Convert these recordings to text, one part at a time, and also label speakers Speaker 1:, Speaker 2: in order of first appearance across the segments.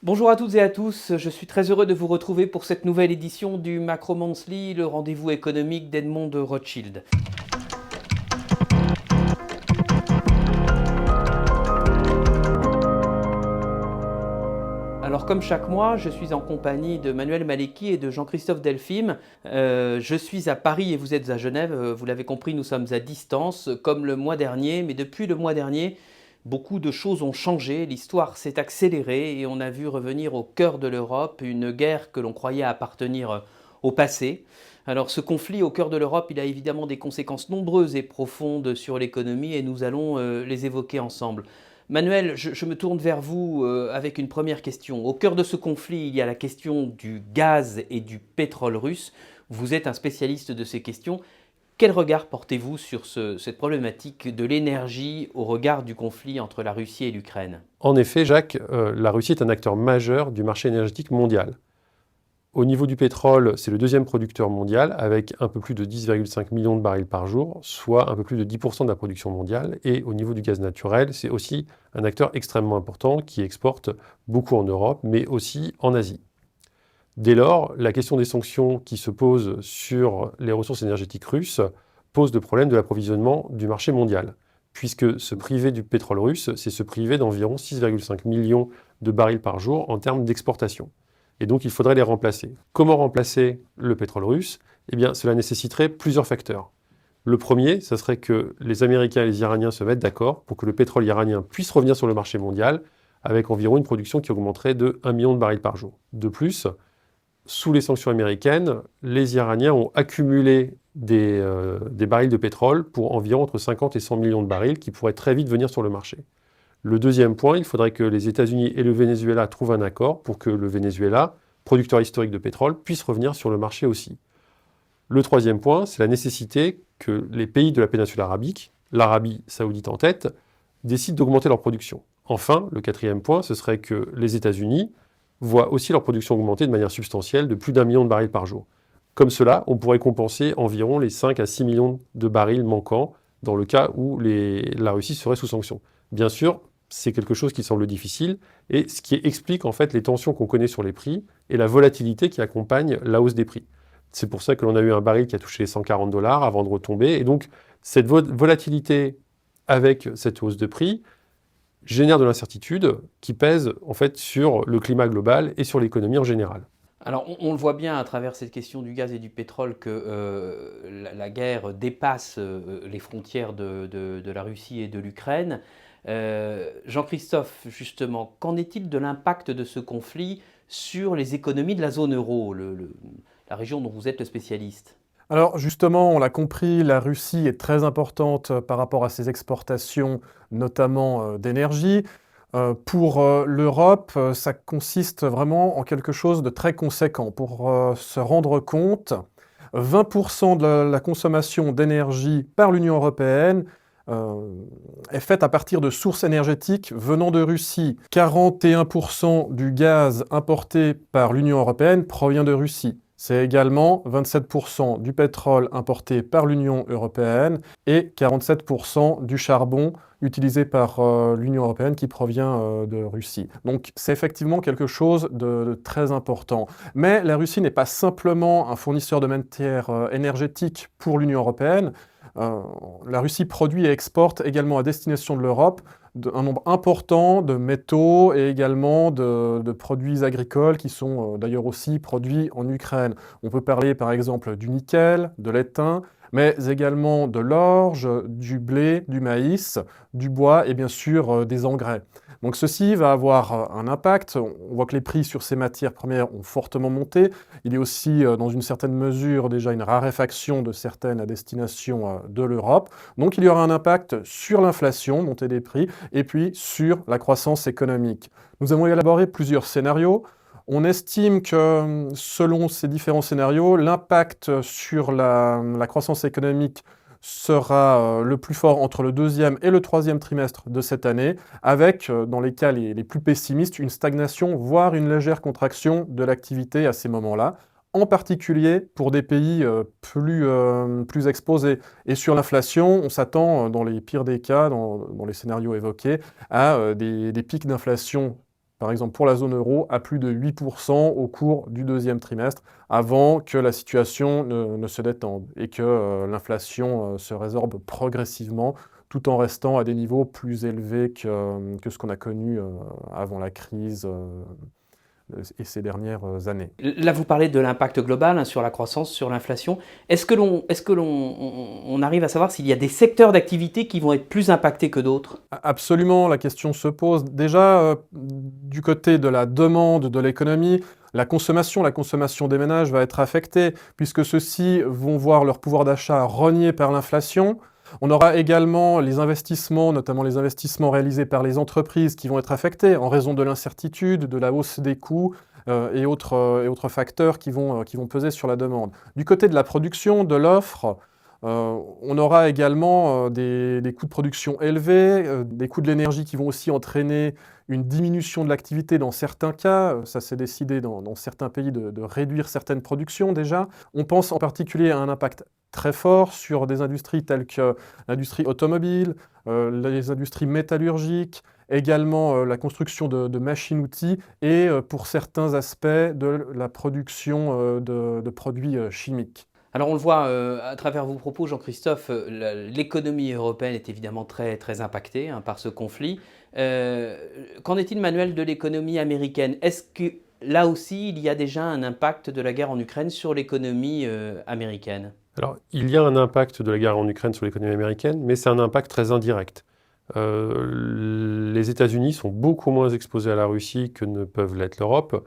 Speaker 1: Bonjour à toutes et à tous, je suis très heureux de vous retrouver pour cette nouvelle édition du Macro Monthly, le rendez-vous économique d'Edmond de Rothschild. Alors comme chaque mois, je suis en compagnie de Manuel Maleki et de Jean-Christophe Delphine. Je suis à Paris et vous êtes à Genève. Vous l'avez compris, nous sommes à distance, comme le mois dernier. Mais depuis le mois dernier, beaucoup de choses ont changé. L'histoire s'est accélérée et on a vu revenir au cœur de l'Europe une guerre que l'on croyait appartenir au passé. Alors ce conflit au cœur de l'Europe, il a évidemment des conséquences nombreuses et profondes sur l'économie et nous allons les évoquer ensemble. Manuel, je me tourne vers vous avec une première question. Au cœur de ce conflit, il y a la question du gaz et du pétrole russe. Vous êtes un spécialiste de ces questions. Quel regard portez-vous sur cette problématique de l'énergie au regard du conflit entre la Russie et l'Ukraine?
Speaker 2: En effet, Jacques, la Russie est un acteur majeur du marché énergétique mondial. Au niveau du pétrole, c'est le deuxième producteur mondial avec un peu plus de 10,5 millions de barils par jour, soit un peu plus de 10% de la production mondiale. Et au niveau du gaz naturel, c'est aussi un acteur extrêmement important qui exporte beaucoup en Europe, mais aussi en Asie. Dès lors, la question des sanctions qui se posent sur les ressources énergétiques russes pose le problème de l'approvisionnement du marché mondial, puisque se priver du pétrole russe, c'est se priver d'environ 6,5 millions de barils par jour en termes d'exportation. Et donc il faudrait les remplacer. Comment remplacer le pétrole russe? Eh bien, cela nécessiterait plusieurs facteurs. Le premier, ce serait que les Américains et les Iraniens se mettent d'accord pour que le pétrole iranien puisse revenir sur le marché mondial avec environ une production qui augmenterait de 1 million de barils par jour. De plus, sous les sanctions américaines, les Iraniens ont accumulé des barils de pétrole pour environ entre 50 et 100 millions de barils qui pourraient très vite venir sur le marché. Le deuxième point, il faudrait que les États-Unis et le Venezuela trouvent un accord pour que le Venezuela, producteur historique de pétrole, puisse revenir sur le marché aussi. Le troisième point, c'est la nécessité que les pays de la péninsule arabique, l'Arabie saoudite en tête, décident d'augmenter leur production. Enfin, le quatrième point, ce serait que les États-Unis voient aussi leur production augmenter de manière substantielle de plus d'1 million de barils par jour. Comme cela, on pourrait compenser environ les 5 à 6 millions de barils manquants dans le cas où la Russie serait sous sanction. Bien sûr, c'est quelque chose qui semble difficile et ce qui explique en fait les tensions qu'on connaît sur les prix et la volatilité qui accompagne la hausse des prix. C'est pour ça que l'on a eu un baril qui a touché les 140 dollars avant de retomber. Et donc, cette volatilité avec cette hausse de prix génère de l'incertitude qui pèse en fait sur le climat global et sur l'économie en général.
Speaker 1: Alors on le voit bien à travers cette question du gaz et du pétrole que la guerre dépasse les frontières de la Russie et de l'Ukraine. Jean-Christophe, justement, qu'en est-il de l'impact de ce conflit sur les économies de la zone euro, la région dont vous êtes le spécialiste?
Speaker 3: Alors justement, on l'a compris, la Russie est très importante par rapport à ses exportations, notamment d'énergie. Pour l'Europe, ça consiste vraiment en quelque chose de très conséquent. Pour se rendre compte, 20% de la consommation d'énergie par l'Union européenne euh, est faite à partir de sources énergétiques venant de Russie. 41% du gaz importé par l'Union européenne provient de Russie. C'est également 27% du pétrole importé par l'Union européenne et 47% du charbon utilisé par l'Union européenne qui provient de Russie. Donc c'est effectivement quelque chose de très important. Mais la Russie n'est pas simplement un fournisseur de matières énergétiques pour l'Union européenne. La Russie produit et exporte également à destination de l'Europe un nombre important de métaux et également de produits agricoles qui sont d'ailleurs aussi produits en Ukraine. On peut parler par exemple du nickel, de l'étain, mais également de l'orge, du blé, du maïs, du bois et bien sûr des engrais. Donc ceci va avoir un impact. On voit que les prix sur ces matières premières ont fortement monté. Il y a aussi dans une certaine mesure déjà une raréfaction de certaines à destination de l'Europe. Donc il y aura un impact sur l'inflation, montée des prix, et puis sur la croissance économique. Nous avons élaboré plusieurs scénarios. On estime que selon ces différents scénarios, l'impact sur la croissance économique sera le plus fort entre le deuxième et le troisième trimestre de cette année, avec, dans les cas les plus pessimistes, une stagnation, voire une légère contraction de l'activité à ces moments-là, en particulier pour des pays plus exposés. Et sur l'inflation, on s'attend, dans les pires des cas, dans les scénarios évoqués, à des pics d'inflation par exemple pour la zone euro, à plus de 8% au cours du deuxième trimestre, avant que la situation ne se détende et que l'inflation se résorbe progressivement, tout en restant à des niveaux plus élevés que ce qu'on a connu avant la crise et ces dernières années.
Speaker 1: Là, vous parlez de l'impact global sur la croissance, sur l'inflation. Est-ce que l'on arrive à savoir s'il y a des secteurs d'activité qui vont être plus impactés que d'autres?
Speaker 3: Absolument, la question se pose. Déjà, du côté de la demande de l'économie, la consommation des ménages va être affectée, puisque ceux-ci vont voir leur pouvoir d'achat rogné par l'inflation. On aura également les investissements, notamment les investissements réalisés par les entreprises, qui vont être affectés en raison de l'incertitude, de la hausse des coûts et autres facteurs qui vont peser sur la demande. Du côté de la production, de l'offre, on aura également des coûts de production élevés, des coûts de l'énergie qui vont aussi entraîner une diminution de l'activité dans certains cas. Ça s'est décidé dans certains pays de réduire certaines productions déjà. On pense en particulier à un impact très fort sur des industries telles que l'industrie automobile, les industries métallurgiques, également la construction de machines-outils et pour certains aspects de la production de produits chimiques.
Speaker 1: Alors on le voit à travers vos propos, Jean-Christophe, l'économie européenne est évidemment très, très impactée par ce conflit. Qu'en est-il, Manuel, de l'économie américaine? Est-ce que là aussi, il y a déjà un impact de la guerre en Ukraine sur l'économie américaine?
Speaker 2: Alors, il y a un impact de la guerre en Ukraine sur l'économie américaine, mais c'est un impact très indirect. Les États-Unis sont beaucoup moins exposés à la Russie que ne peuvent l'être l'Europe.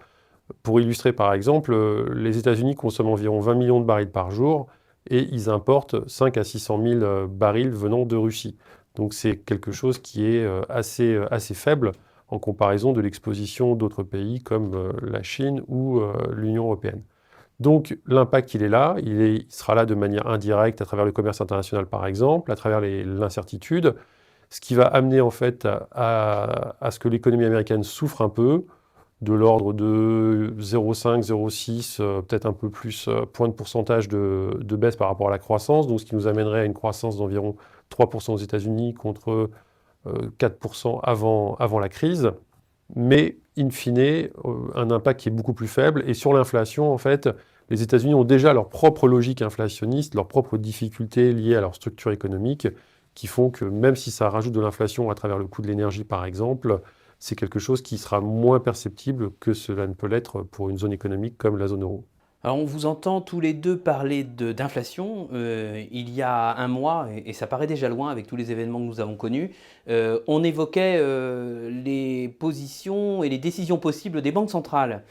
Speaker 2: Pour illustrer par exemple, les États-Unis consomment environ 20 millions de barils par jour et ils importent 5 à 600 000 barils venant de Russie. Donc c'est quelque chose qui est assez faible en comparaison de l'exposition d'autres pays comme la Chine ou l'Union européenne. Donc l'impact, il est là, il sera là de manière indirecte à travers le commerce international par exemple, à travers l'incertitude, ce qui va amener en fait à ce que l'économie américaine souffre un peu, de l'ordre de 0,5, 0,6, peut-être un peu plus, point de pourcentage de baisse par rapport à la croissance, donc ce qui nous amènerait à une croissance d'environ 3% aux États-Unis contre 4% avant la crise. Mais in fine, un impact qui est beaucoup plus faible. Et sur l'inflation, en fait, les États-Unis ont déjà leur propre logique inflationniste, leurs propres difficultés liées à leur structure économique, qui font que même si ça rajoute de l'inflation à travers le coût de l'énergie, par exemple, c'est quelque chose qui sera moins perceptible que cela ne peut l'être pour une zone économique comme la zone euro.
Speaker 1: Alors on vous entend tous les deux parler d'inflation. Il y a un mois, et ça paraît déjà loin avec tous les événements que nous avons connus, on évoquait les positions et les décisions possibles des banques centrales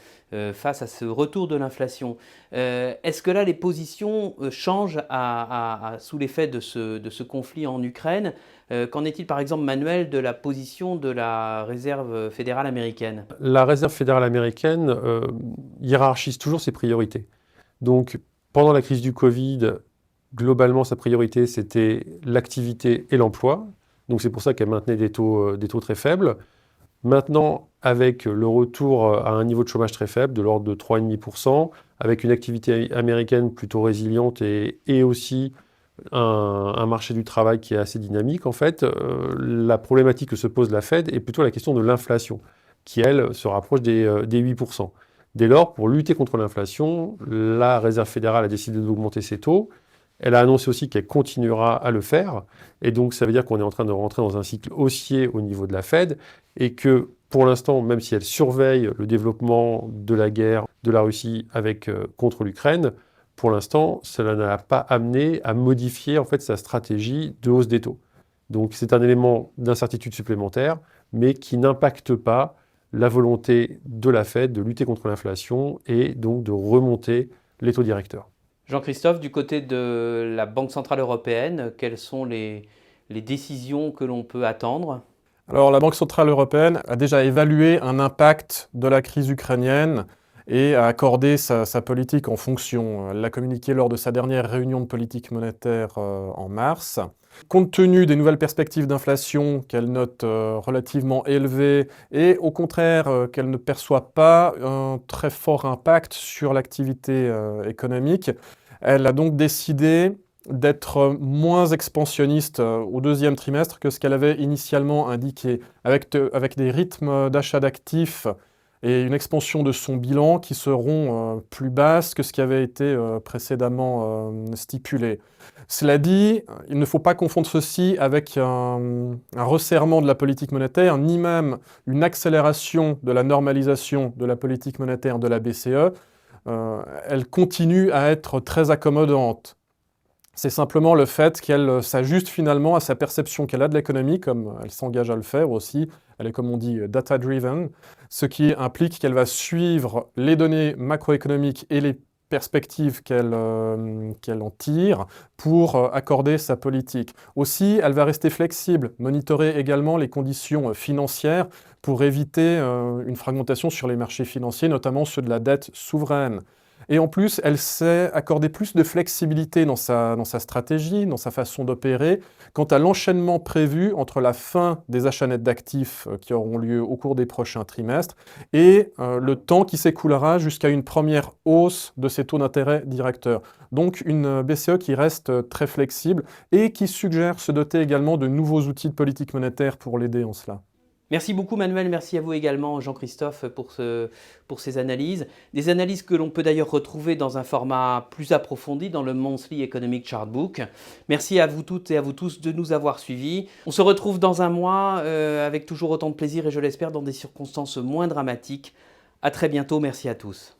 Speaker 1: face à ce retour de l'inflation. Est-ce que là les positions changent sous l'effet de ce conflit en Ukraine? Qu'en est-il par exemple, Manuel, de la position de la Réserve fédérale américaine?
Speaker 2: La Réserve fédérale américaine hiérarchise toujours ses priorités. Donc, pendant la crise du Covid, globalement, sa priorité, c'était l'activité et l'emploi. Donc, c'est pour ça qu'elle maintenait des taux très faibles. Maintenant, avec le retour à un niveau de chômage très faible, de l'ordre de 3,5%, avec une activité américaine plutôt résiliente et aussi un marché du travail qui est assez dynamique, en fait, la problématique que se pose la Fed est plutôt la question de l'inflation, qui, elle, se rapproche des 8%. Dès lors, pour lutter contre l'inflation, la Réserve fédérale a décidé d'augmenter ses taux. Elle a annoncé aussi qu'elle continuera à le faire. Et donc, ça veut dire qu'on est en train de rentrer dans un cycle haussier au niveau de la Fed et que, pour l'instant, même si elle surveille le développement de la guerre de la Russie contre l'Ukraine, pour l'instant, cela n'a pas amené à modifier en fait sa stratégie de hausse des taux. Donc c'est un élément d'incertitude supplémentaire, mais qui n'impacte pas la volonté de la Fed de lutter contre l'inflation et donc de remonter les taux directeurs.
Speaker 1: Jean-Christophe, du côté de la Banque centrale européenne, quelles sont les décisions que l'on peut attendre?
Speaker 3: Alors la Banque centrale européenne a déjà évalué un impact de la crise ukrainienne et a accordé sa politique en fonction. Elle l'a communiqué lors de sa dernière réunion de politique monétaire en mars. Compte tenu des nouvelles perspectives d'inflation qu'elle note relativement élevées et au contraire qu'elle ne perçoit pas un très fort impact sur l'activité économique, elle a donc décidé d'être moins expansionniste au deuxième trimestre que ce qu'elle avait initialement indiqué, avec des rythmes d'achat d'actifs et une expansion de son bilan qui seront plus basses que ce qui avait été précédemment stipulé. Cela dit, il ne faut pas confondre ceci avec un resserrement de la politique monétaire, ni même une accélération de la normalisation de la politique monétaire de la BCE. Elle continue à être très accommodante. C'est simplement le fait qu'elle s'ajuste finalement à sa perception qu'elle a de l'économie, comme elle s'engage à le faire aussi. Elle est, comme on dit, data-driven, ce qui implique qu'elle va suivre les données macroéconomiques et les perspectives qu'elle en tire pour accorder sa politique. Aussi, elle va rester flexible, monitorer également les conditions financières pour éviter une fragmentation sur les marchés financiers, notamment ceux de la dette souveraine. Et en plus, elle sait accorder plus de flexibilité dans sa stratégie, dans sa façon d'opérer, quant à l'enchaînement prévu entre la fin des achats nets d'actifs qui auront lieu au cours des prochains trimestres et le temps qui s'écoulera jusqu'à une première hausse de ses taux d'intérêt directeurs. Donc une BCE qui reste très flexible et qui suggère se doter également de nouveaux outils de politique monétaire pour l'aider en cela.
Speaker 1: Merci beaucoup Manuel, merci à vous également Jean-Christophe pour ces analyses. Des analyses que l'on peut d'ailleurs retrouver dans un format plus approfondi dans le Monthly Economic Chartbook. Merci à vous toutes et à vous tous de nous avoir suivis. On se retrouve dans un mois avec toujours autant de plaisir et je l'espère dans des circonstances moins dramatiques. À très bientôt, merci à tous.